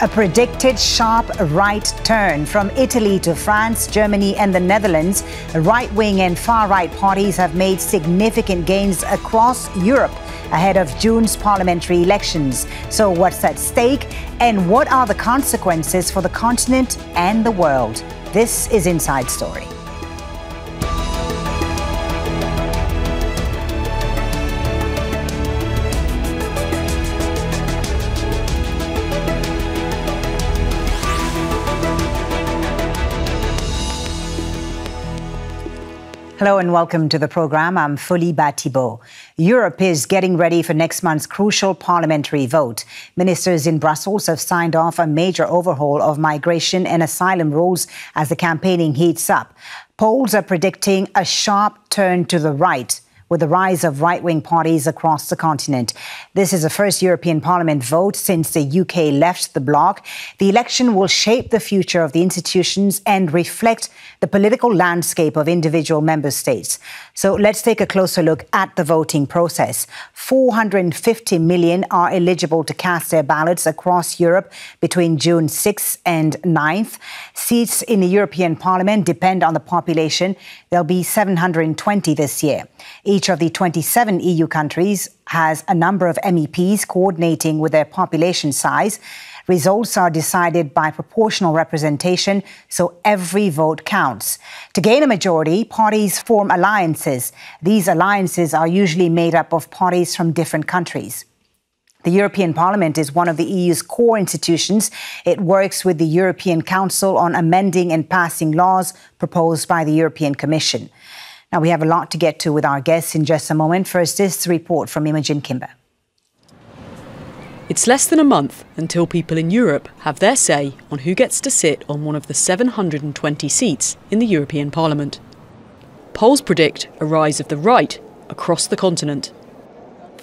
A predicted sharp right turn from Italy to France, Germany and the Netherlands. Right-wing and far-right parties have made significant gains across Europe ahead of June's parliamentary elections. So what's at stake and what are the consequences for the continent and the world? This is Inside Story. Hello and welcome to the program. I'm Foliba Thibault. Europe is getting ready for next month's crucial parliamentary vote. Ministers in Brussels have signed off a major overhaul of migration and asylum rules as the campaigning heats up. Polls are predicting a sharp turn to the right with the rise of right-wing parties across the continent. This is the first European Parliament vote since the UK left the bloc. The election will shape the future of the institutions and reflect the political landscape of individual member states. So let's take a closer look at the voting process. 450 million are eligible to cast their ballots across Europe between June 6th and 9th. Seats in the European Parliament depend on the population. There'll be 720 this year. Each of the 27 EU countries has a number of MEPs coordinating with their population size. Results are decided by proportional representation, so every vote counts. To gain a majority, parties form alliances. These alliances are usually made up of parties from different countries. The European Parliament is one of the EU's core institutions. It works with the European Council on amending and passing laws proposed by the European Commission. Now, we have a lot to get to with our guests in just a moment. First, this report from Imogen Kimber. It's less than a month until people in Europe have their say on who gets to sit on one of the 720 seats in the European Parliament. Polls predict a rise of the right across the continent.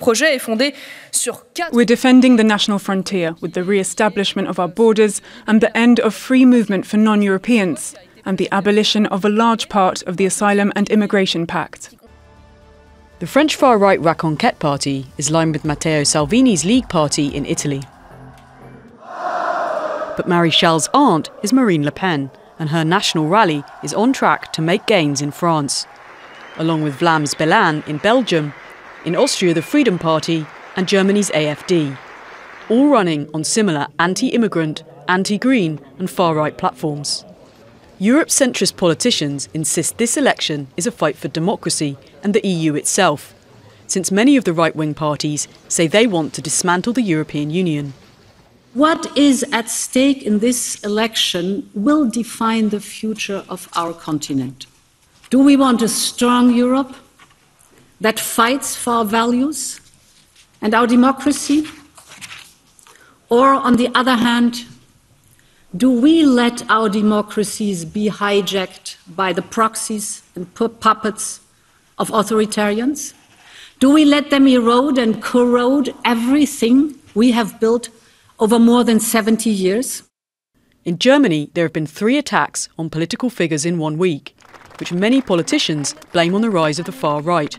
We're defending the national frontier with the re-establishment of our borders and the end of free movement for non-Europeans and the abolition of a large part of the Asylum and Immigration Pact. The French far-right Reconquête Party is lined with Matteo Salvini's League Party in Italy. But Maréchal's aunt is Marine Le Pen, and her national rally is on track to make gains in France, along with Vlaams Belang in Belgium, in Austria the Freedom Party and Germany's AfD, all running on similar anti-immigrant, anti-green and far-right platforms. Europe's centrist politicians insist this election is a fight for democracy and the EU itself, since many of the right-wing parties say they want to dismantle the European Union. What is at stake in this election will define the future of our continent. Do we want a strong Europe that fights for our values and our democracy? Or, on the other hand, do we let our democracies be hijacked by the proxies and puppets of authoritarians? Do we let them erode and corrode everything we have built over more than 70 years? In Germany, there have been 3 attacks on political figures in 1 week, which many politicians blame on the rise of the far right.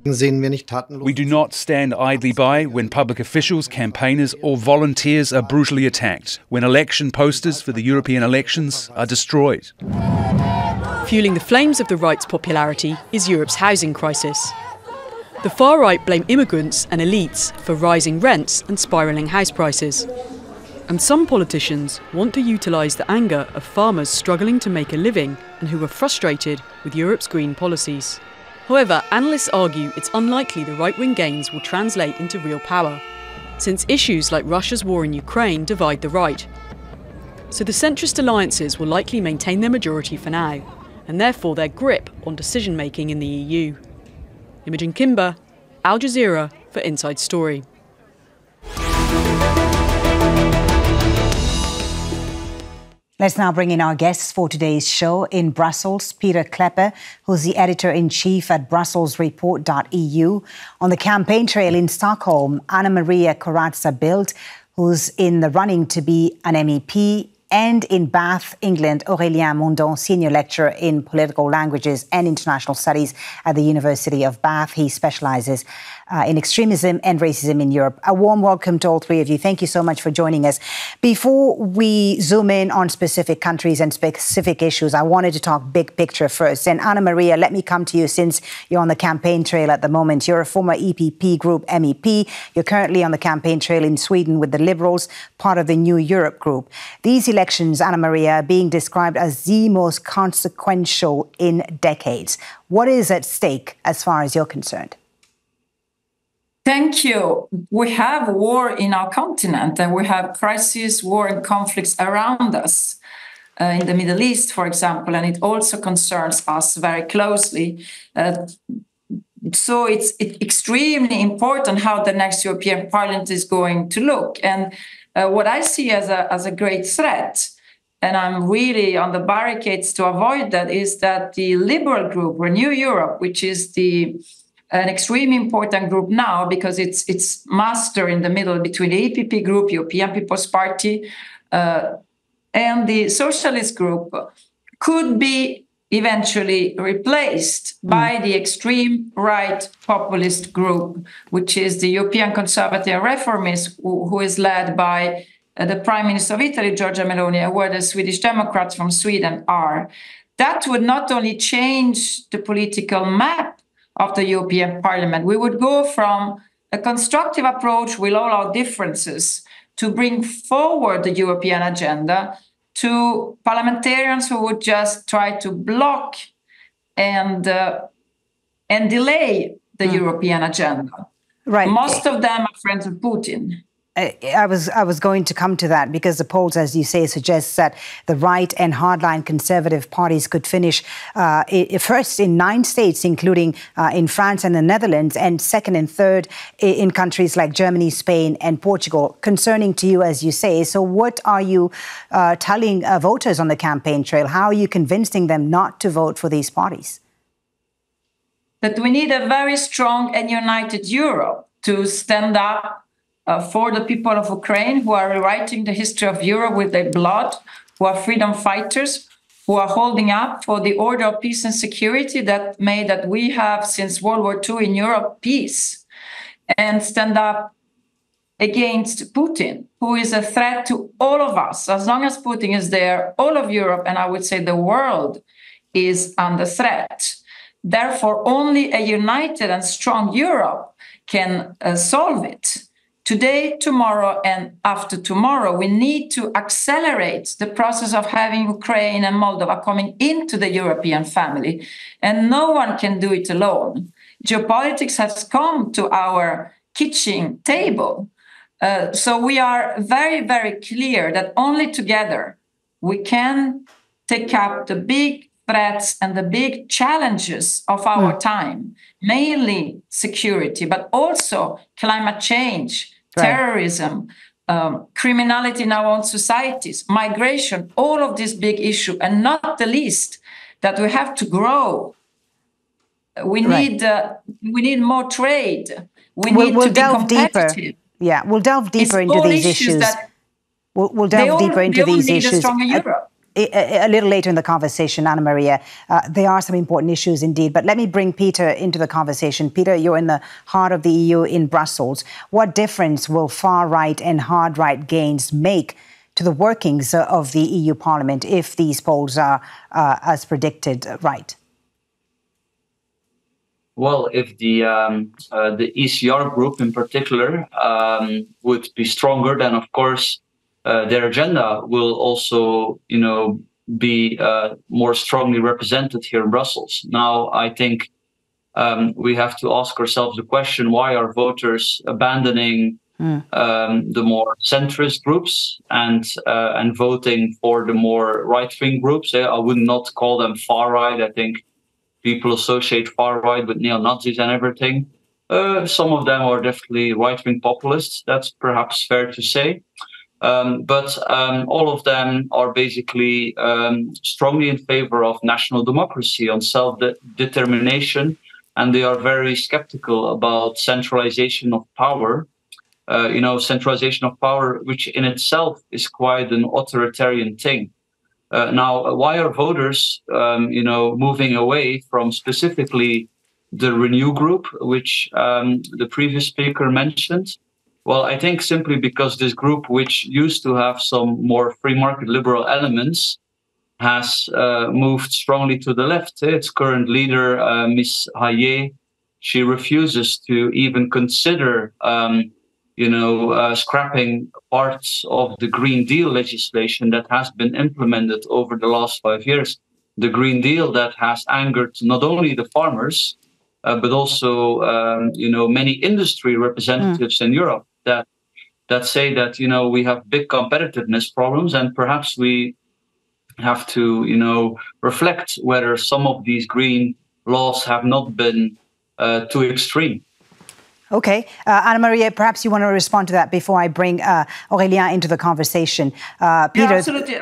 We do not stand idly by when public officials, campaigners or volunteers are brutally attacked, when election posters for the European elections are destroyed. Fueling the flames of the right's popularity is Europe's housing crisis. The far right blame immigrants and elites for rising rents and spiralling house prices. And some politicians want to utilise the anger of farmers struggling to make a living and who are frustrated with Europe's green policies. However, analysts argue it's unlikely the right-wing gains will translate into real power, since issues like Russia's war in Ukraine divide the right. So the centrist alliances will likely maintain their majority for now, and therefore their grip on decision-making in the EU. Imogen Kimber, Al Jazeera for Inside Story. Let's now bring in our guests for today's show. In Brussels, Peter Klepper, who's the editor-in-chief at brusselsreport.eu. On the campaign trail in Stockholm, Anna Maria Corazza Bildt, who's in the running to be an MEP. And in Bath, England, Aurélien Mondon, senior lecturer in political languages and international studies at the University of Bath. He specialises in extremism and racism in Europe. A warm welcome to all three of you. Thank you so much for joining us. Before we zoom in on specific countries and specific issues, I wanted to talk big picture first. And Anna Maria, let me come to you since you're on the campaign trail at the moment. You're a former EPP group MEP. You're currently on the campaign trail in Sweden with the Liberals, part of the New Europe group. These elections, Anna Maria, are being described as the most consequential in decades. What is at stake as far as you're concerned? Thank you. We have war in our continent, and we have crises, war and conflicts around us in the Middle East, for example, and it also concerns us very closely. So it's extremely important how the next European Parliament is going to look. And what I see as a great threat, and I'm really on the barricades to avoid that, is that the Liberal group, Renew Europe, which is an extremely important group now because it's master in the middle between the EPP group, European People's Party, and the Socialist group, could be eventually replaced by the extreme right populist group, which is the European Conservative Reformists, who is led by the Prime Minister of Italy, Giorgia Meloni, and where the Swedish Democrats from Sweden are. That would not only change the political map of the European Parliament, we would go from a constructive approach with all our differences to bring forward the European agenda to parliamentarians who would just try to block and delay the European agenda. Right. Most of them are friends of Putin. I was going to come to that because the polls, as you say, suggests that the right and hardline conservative parties could finish first in 9 states, including in France and the Netherlands, and second and third in countries like Germany, Spain and Portugal. Concerning to you, as you say. So what are you telling voters on the campaign trail? How are you convincing them not to vote for these parties? That we need a very strong and united Europe to stand up for the people of Ukraine who are rewriting the history of Europe with their blood, who are freedom fighters, who are holding up for the order of peace and security that we have since World War II in Europe, peace, and stand up against Putin, who is a threat to all of us. As long as Putin is there, all of Europe, and I would say the world, is under threat. Therefore, only a united and strong Europe can solve it. Today, tomorrow, and after tomorrow, we need to accelerate the process of having Ukraine and Moldova coming into the European family. And no one can do it alone. Geopolitics has come to our kitchen table. So we are very, very clear that only together we can take up the big threats and the big challenges of our time, mainly security, but also climate change, terrorism, criminality in our own societies, migration, all of these big issues, and not the least that we have to grow. We need more trade. We need to be competitive. Deeper. Yeah, we'll delve deeper into these issues. We'll delve deeper into these issues. A stronger Europe. A little later in the conversation, Anna Maria, there are some important issues indeed. But let me bring Peter into the conversation. Peter, you're in the heart of the EU in Brussels. What difference will far-right and hard-right gains make to the workings of the EU Parliament if these polls are, as predicted, right? Well, if the ECR group in particular would be stronger, then of course their agenda will also, be more strongly represented here in Brussels. Now, I think we have to ask ourselves the question: why are voters abandoning the more centrist groups and voting for the more right-wing groups? I would not call them far right. I think people associate far right with neo-Nazis and everything. Some of them are definitely right-wing populists. That's perhaps fair to say. But all of them are basically strongly in favor of national democracy, on self-determination, and they are very skeptical about centralization of power. Centralization of power, which in itself is quite an authoritarian thing. Now, why are voters, moving away from specifically the Renew Group, which the previous speaker mentioned? Well, I think simply because this group, which used to have some more free market liberal elements, has moved strongly to the left. Its current leader, Ms. Hayé, she refuses to even consider, scrapping parts of the Green Deal legislation that has been implemented over the last 5 years. The Green Deal that has angered not only the farmers, but also, many industry representatives in Europe that say that, we have big competitiveness problems, and perhaps we have to, reflect whether some of these green laws have not been too extreme. Okay. Anna-Maria, perhaps you want to respond to that before I bring Aurélien into the conversation. Peter. Yeah, absolutely.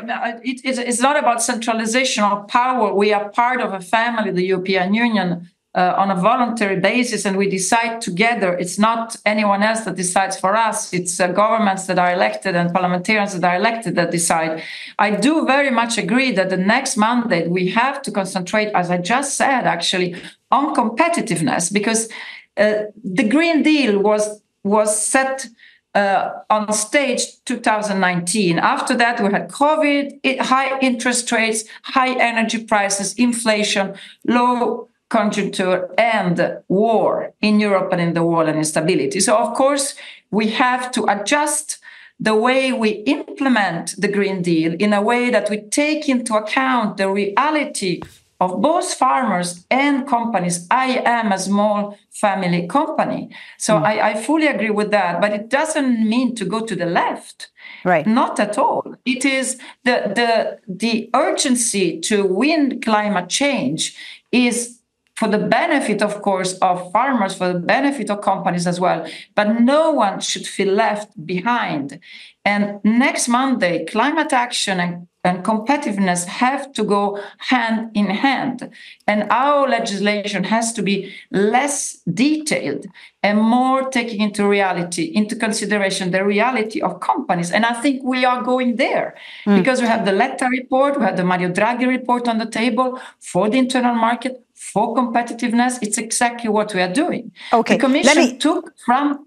It's not about centralization of power. We are part of a family, the European Union, on a voluntary basis, and we decide together. It's not anyone else that decides for us. It's governments that are elected and parliamentarians that are elected that decide. I do very much agree that the next mandate we have to concentrate, as I just said, actually, on competitiveness, because the Green Deal was set on stage 2019. After that, we had COVID, high interest rates, high energy prices, inflation, low conjuncture, and war in Europe and in the world, and instability. So, of course, we have to adjust the way we implement the Green Deal in a way that we take into account the reality of both farmers and companies. I am a small family company, so I fully agree with that, but it doesn't mean to go to the left. Right. Not at all. It is the urgency to win climate change is for the benefit, of course, of farmers, for the benefit of companies as well. But no one should feel left behind. And next Monday, climate action and competitiveness have to go hand in hand. And our legislation has to be less detailed and more taking into consideration the reality of companies. And I think we are going there because we have the Letta report, we have the Mario Draghi report on the table for the internal market, for competitiveness. It's exactly what we are doing. Okay. The Commission took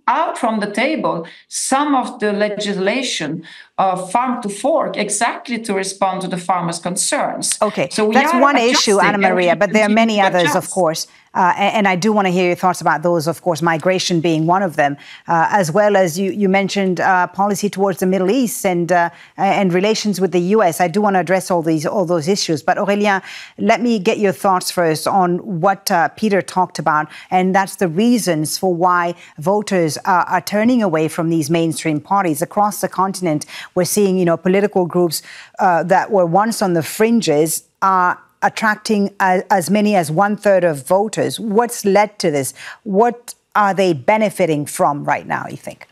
out from the table some of the legislation of farm to fork exactly to respond to the farmers' concerns. Okay, so that's one issue, Anna-Maria, but there are many others, of course. And I do want to hear your thoughts about those, of course, migration being one of them, as well as you mentioned policy towards the Middle East and relations with the US. I do want to address all those issues. But Aurélien, let me get your thoughts first on what Peter talked about, and that's the reasons for why voters are turning away from these mainstream parties. Across the continent, we're seeing, political groups that were once on the fringes are attracting as many as 1/3 of voters. What's led to this? What are they benefiting from right now, you think?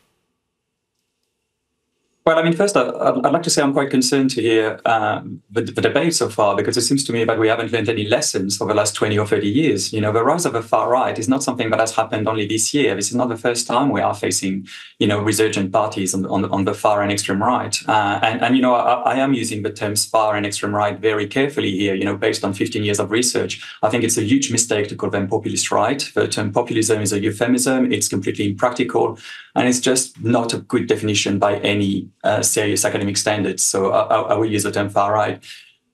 Well, first, I'd like to say I'm quite concerned to hear the debate so far, because it seems to me that we haven't learned any lessons over the last 20 or 30 years. The rise of the far right is not something that has happened only this year. This is not the first time we are facing, resurgent parties on the far and extreme right. I am using the terms far and extreme right very carefully here, based on 15 years of research. I think it's a huge mistake to call them populist right. The term populism is a euphemism. It's completely impractical. And it's just not a good definition by any serious academic standards. So I will use the term far right.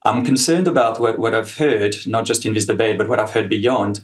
I'm concerned about what I've heard, not just in this debate, but what I've heard beyond,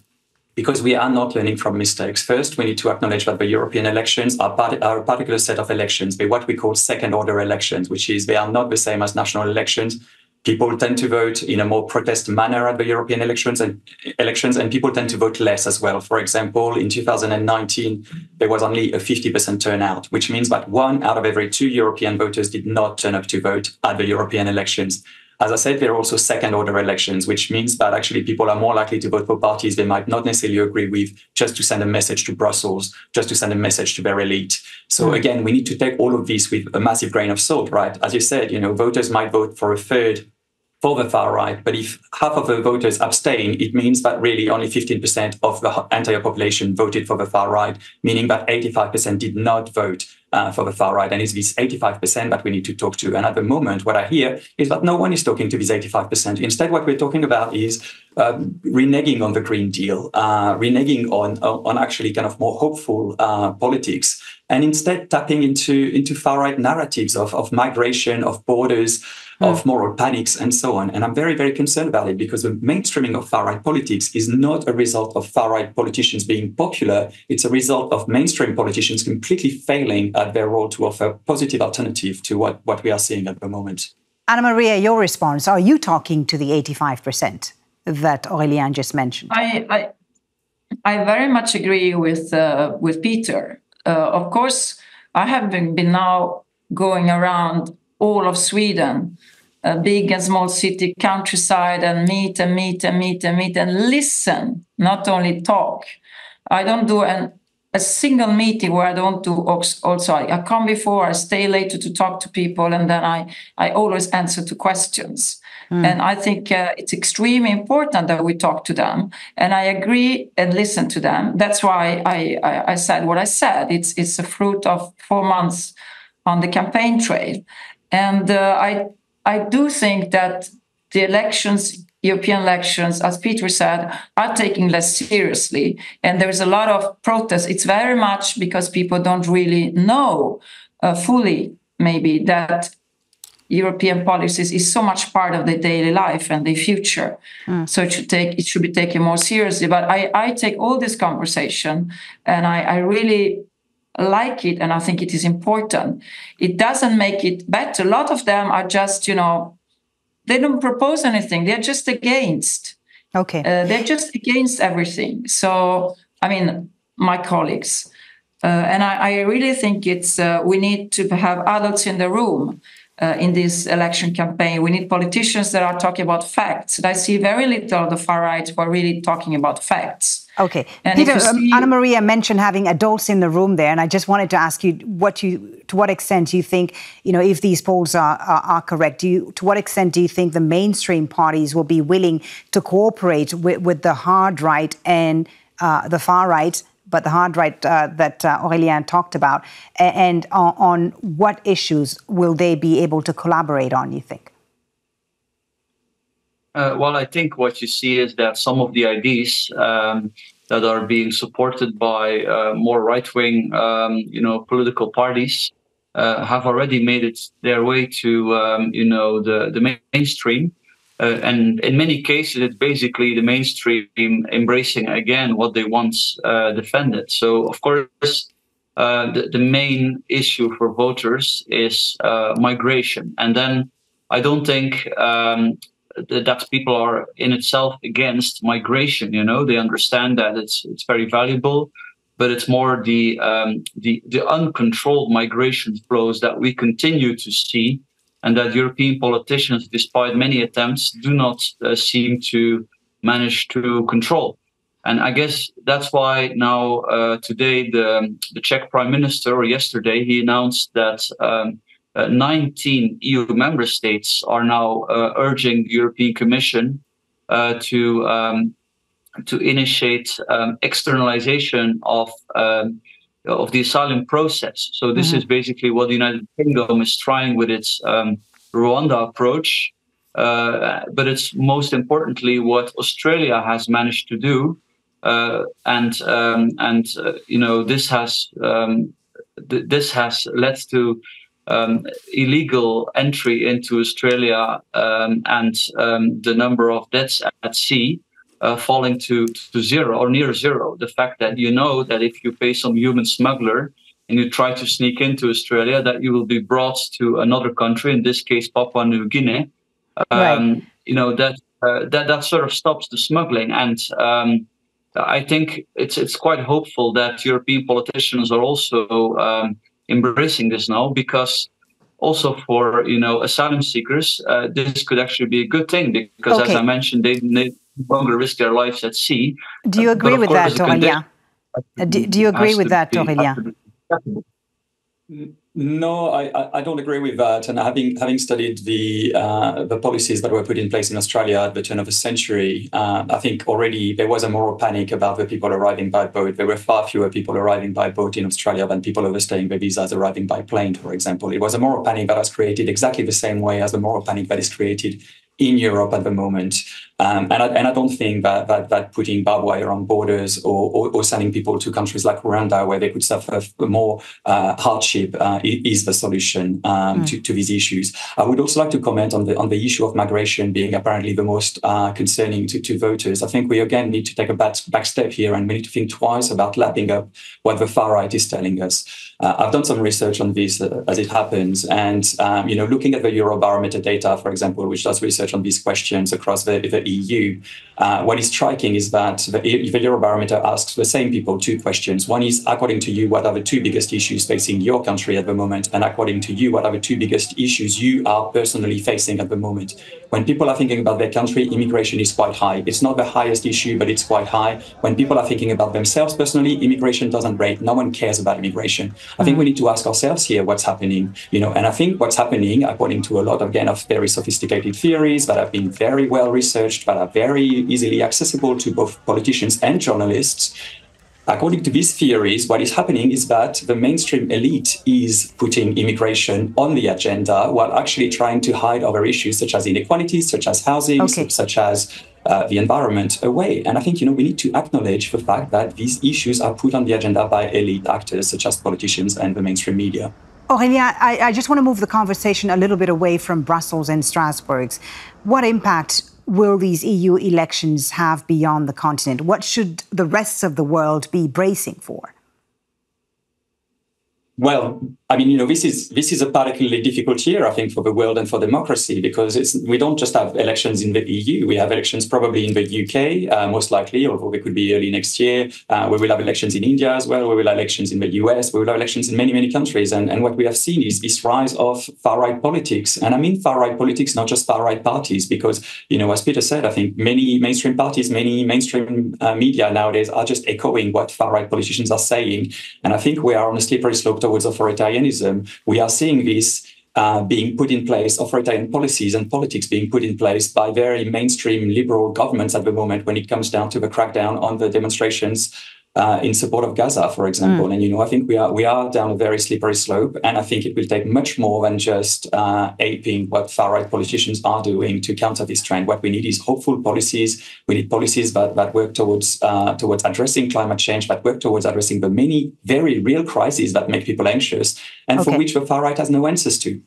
because we are not learning from mistakes. First, we need to acknowledge that the European elections are a particular set of elections. They're what we call second-order elections, which is they are not the same as national elections. People tend to vote in a more protest manner at the European elections, and people tend to vote less as well. For example, in 2019, there was only a 50% turnout, which means that 1 out of every 2 European voters did not turn up to vote at the European elections. As I said, there are also second-order elections, which means that actually people are more likely to vote for parties they might not necessarily agree with, just to send a message to Brussels, just to send a message to their elite. So again, we need to take all of this with a massive grain of salt, right? As you said, voters might vote for a third for the far right, but if half of the voters abstain, it means that really only 15% of the entire population voted for the far right, meaning that 85% did not vote for the far right, and it's this 85% that we need to talk to. And at the moment, what I hear is that no one is talking to this 85%. Instead, what we're talking about is reneging on the Green Deal, reneging on actually kind of more hopeful politics, and instead tapping into far-right narratives of migration, of borders, of moral panics, and so on. And I'm very, very concerned about it, because the mainstreaming of far-right politics is not a result of far-right politicians being popular. It's a result of mainstream politicians completely failing at their role to offer positive alternative to what we are seeing at the moment. Anna Maria, your response. Are you talking to the 85% that Aurélien just mentioned? I very much agree with Peter. Of course, I have been now going around all of Sweden, big and small city, countryside, and meet and listen, not only talk. I don't do a single meeting where I don't do also. I come before, I stay later to talk to people, and then I always answer to questions. And I think it's extremely important that we talk to them, and I agree and listen to them. That's why I said what I said. It's a fruit of 4 months on the campaign trail. And I do think that the elections, European elections, as Peter said, are taken less seriously. And there's a lot of protests. It's very much because people don't really know fully, maybe, that European policies is so much part of their daily life and their future. So it should be taken more seriously. But I take all this conversation, and I really like it, and I think it is important. It doesn't make it better. A lot of them are just, they don't propose anything. They're just against. Okay. They're just against everything. So, I mean, my colleagues. And I really think we need to have adults in the room in this election campaign. We need politicians that are talking about facts. And I see very little of the far right who are really talking about facts. Okay. And Peter, Anna Maria mentioned having adults in the room there, and I just wanted to ask you to what extent you think, if these polls are correct, to what extent do you think the mainstream parties will be willing to cooperate with the hard right and the far right, but the hard right that Aurélien talked about, and on what issues will they be able to collaborate on, you think? Well, I think what you see is that some of the ideas that are being supported by more right-wing, political parties have already made it their way to, the mainstream. And in many cases, it's basically the mainstream embracing again what they once defended. So, of course, the main issue for voters is migration. And then I don't think that people are in itself against migration. They understand that it's very valuable, but it's more the uncontrolled migration flows that we continue to see, and that European politicians, despite many attempts, do not seem to manage to control. And I guess that's why now today the Czech Prime Minister, or yesterday, he announced that 19 EU member states are now urging the European Commission to initiate externalization of the asylum process. So this is basically what the United Kingdom is trying with its Rwanda approach, but it's most importantly what Australia has managed to do, this has led to illegal entry into Australia and the number of deaths at sea falling to zero or near zero. The fact that that if you pay some human smuggler and you try to sneak into Australia, that you will be brought to another country, in this case Papua New Guinea. Right. That sort of stops the smuggling, and I think it's quite hopeful that European politicians are also embracing this now, because also for asylum seekers, this could actually be a good thing, because as I mentioned, they no longer risk their lives at sea. Do you agree with that, Aurélien? Do you agree with that, Aurélien? No, I don't agree with that. And having studied the policies that were put in place in Australia at the turn of the century, I think already there was a moral panic about the people arriving by boat. There were far fewer people arriving by boat in Australia than people overstaying their visas arriving by plane, for example. It was a moral panic that was created exactly the same way as the moral panic that is created in Europe at the moment. And I don't think that putting barbed wire on borders or sending people to countries like Rwanda where they could suffer more hardship is the solution to these issues. I would also like to comment on the issue of migration being apparently the most concerning to voters. I think we again need to take a back step here, and we need to think twice about lapping up what the far right is telling us. I've done some research on this as it happens, and looking at the Eurobarometer data, for example, which does research on these questions across the EU, what is striking is that the Eurobarometer asks the same people two questions. One is, according to you, what are the two biggest issues facing your country at the moment? And according to you, what are the two biggest issues you are personally facing at the moment? When people are thinking about their country, immigration is quite high. It's not the highest issue, but it's quite high. When people are thinking about themselves personally, immigration doesn't rate. No one cares about immigration. I think we need to ask ourselves here what's happening, and I think what's happening, according to a lot of very sophisticated theories that have been very well researched, that are very easily accessible to both politicians and journalists. According to these theories, what is happening is that the mainstream elite is putting immigration on the agenda while actually trying to hide other issues such as inequalities, such as housing, such as the environment away. And I think, we need to acknowledge the fact that these issues are put on the agenda by elite actors such as politicians and the mainstream media. Aurélien, I just want to move the conversation a little bit away from Brussels and Strasbourg. What impact will these EU elections have beyond the continent? What should the rest of the world be bracing for? Well, this is a particularly difficult year, I think, for the world and for democracy, because we don't just have elections in the EU. We have elections probably in the UK, most likely, although they could be early next year. We will have elections in India as well. We will have elections in the US. We will have elections in many, many countries. And what we have seen is this rise of far-right politics. And I mean far-right politics, not just far-right parties, because, as Peter said, I think many mainstream parties, many mainstream media nowadays are just echoing what far-right politicians are saying. And I think we are on a slippery slope towards authoritarianism. We are seeing this being put in place, authoritarian policies and politics being put in place by very mainstream liberal governments at the moment when it comes down to the crackdown on the demonstrations in support of Gaza, for example. And, I think we are down a very slippery slope. And I think it will take much more than just aping what far-right politicians are doing to counter this trend. What we need is hopeful policies. We need policies that work towards addressing climate change, that work towards addressing the many very real crises that make people anxious and for which the far-right has no answers to.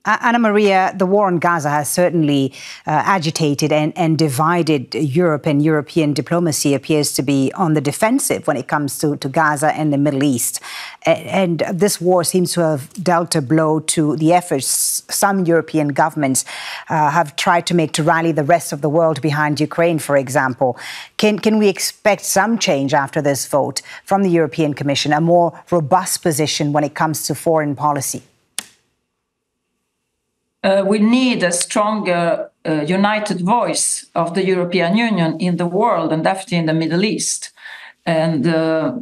Anna Maria, the war in Gaza has certainly agitated and divided Europe, and European diplomacy appears to be on the defensive when it comes to Gaza and the Middle East. And this war seems to have dealt a blow to the efforts some European governments have tried to make to rally the rest of the world behind Ukraine, for example. Can we expect some change after this vote from the European Commission, a more robust position when it comes to foreign policy? We need a stronger, united voice of the European Union in the world and definitely in the Middle East. And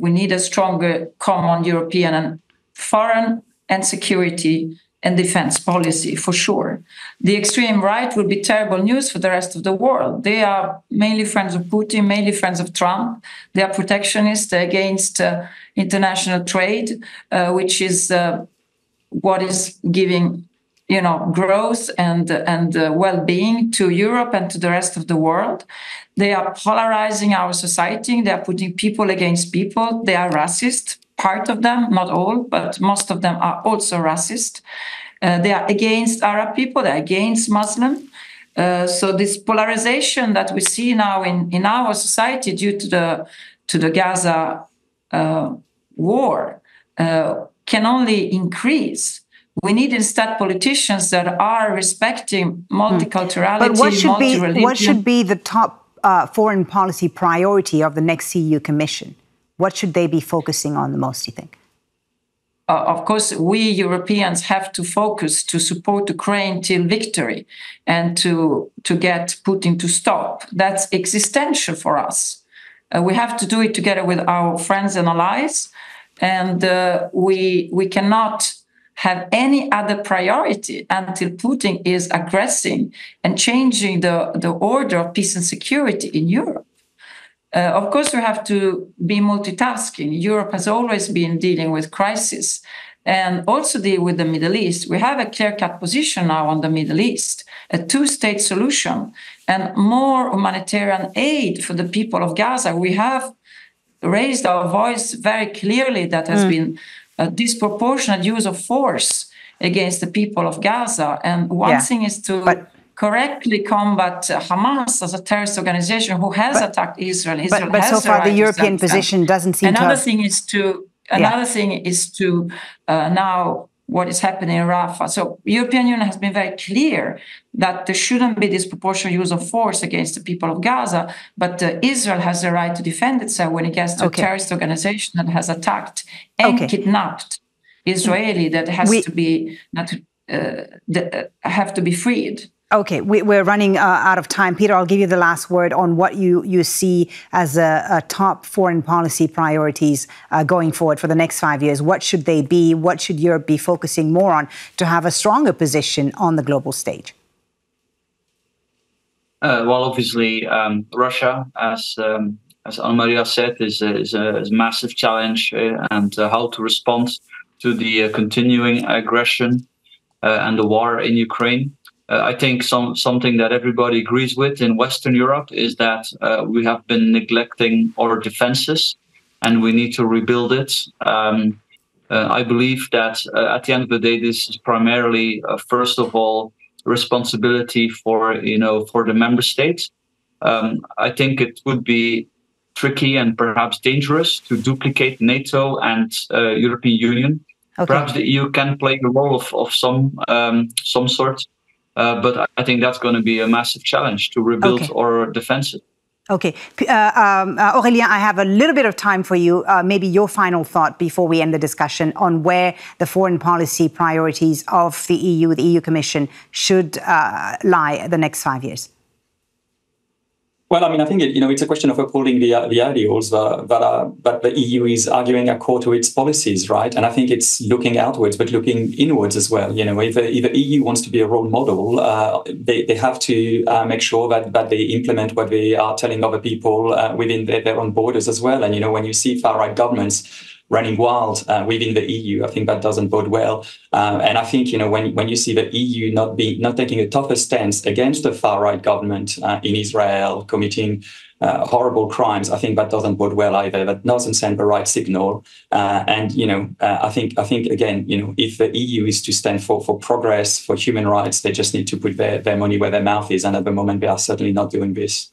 we need a stronger common European and foreign and security and defense policy, for sure. The extreme right will be terrible news for the rest of the world. They are mainly friends of Putin, mainly friends of Trump. They are protectionists against international trade, which is what is giving growth and well-being to Europe and to the rest of the world. They are polarizing our society. They are putting people against people. They are racist. Part of them, not all, but most of them are also racist. They are against Arab people. They are against Muslim. So this polarization that we see now in our society due to the Gaza war can only increase. We need instead politicians that are respecting multiculturality, but multi-religion. What should be the top foreign policy priority of the next EU Commission? What should they be focusing on the most, you think? Of course, we Europeans have to focus to support Ukraine till victory and to get Putin to stop. That's existential for us. We have to do it together with our friends and allies, and we cannot have any other priority until Putin is aggressing and changing the order of peace and security in Europe. Of course, we have to be multitasking. Europe has always been dealing with crisis and also deal with the Middle East. We have a clear-cut position now on the Middle East, a two-state solution, and more humanitarian aid for the people of Gaza. We have raised our voice very clearly that has been a disproportionate use of force against the people of Gaza. And one thing is to correctly combat Hamas as a terrorist organization who has attacked Israel. But so far, the European position doesn't seem to have... Another thing is to now what is happening in Rafah. So the European Union has been very clear that there shouldn't be disproportionate use of force against the people of Gaza, but Israel has the right to defend itself when it gets to a terrorist organization that has attacked and kidnapped Israeli that has to be freed. Okay, we're running out of time. Peter, I'll give you the last word on what you see as a top foreign policy priorities going forward for the next 5 years. What should they be? What should Europe be focusing more on to have a stronger position on the global stage? Well, obviously, Russia, as Anna-Maria said, is a massive challenge, and how to respond to the continuing aggression and the war in Ukraine. I think something that everybody agrees with in Western Europe is that we have been neglecting our defenses, and we need to rebuild it. I believe that at the end of the day, this is primarily, first of all, responsibility for the member states. I think it would be tricky and perhaps dangerous to duplicate NATO and European Union. Perhaps the EU can play the role of some sort. But I think that's going to be a massive challenge to rebuild our defenses. Okay. Aurélien, I have a little bit of time for you. Maybe your final thought before we end the discussion on where the foreign policy priorities of the EU Commission should lie the next 5 years. Well, I mean, I think it's a question of upholding the ideals that the EU is arguing accord to its policies, right? And I think it's looking outwards, but looking inwards as well. If the EU wants to be a role model, they have to make sure that they implement what they are telling other people within their own borders as well. And when you see far-right governments running wild within the EU, I think that doesn't bode well. And I think, when you see the EU not taking a tougher stance against the far-right government in Israel committing horrible crimes, I think that doesn't bode well either. That doesn't send the right signal. I think again, if the EU is to stand for progress, for human rights, they just need to put their money where their mouth is. And at the moment, they are certainly not doing this.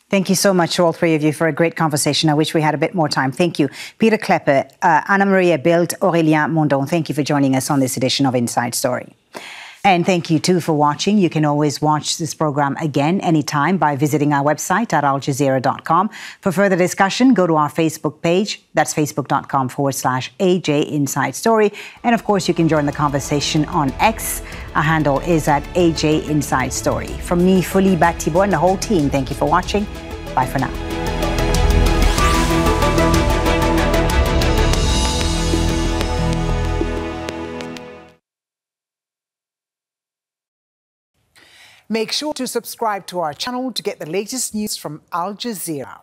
Thank you so much to all three of you for a great conversation. I wish we had a bit more time. Thank you. Peter Klepper, Anna-Maria Bildt, Aurélien Mondon, thank you for joining us on this edition of Inside Story. And thank you, too, for watching. You can always watch this program again anytime by visiting our website at aljazeera.com. For further discussion, go to our Facebook page. That's facebook.com/AJ Inside Story. And, of course, you can join the conversation on X. Our handle is at AJ Inside Story. From me, Folie Batibo, and the whole team, thank you for watching. Bye for now. Make sure to subscribe to our channel to get the latest news from Al Jazeera.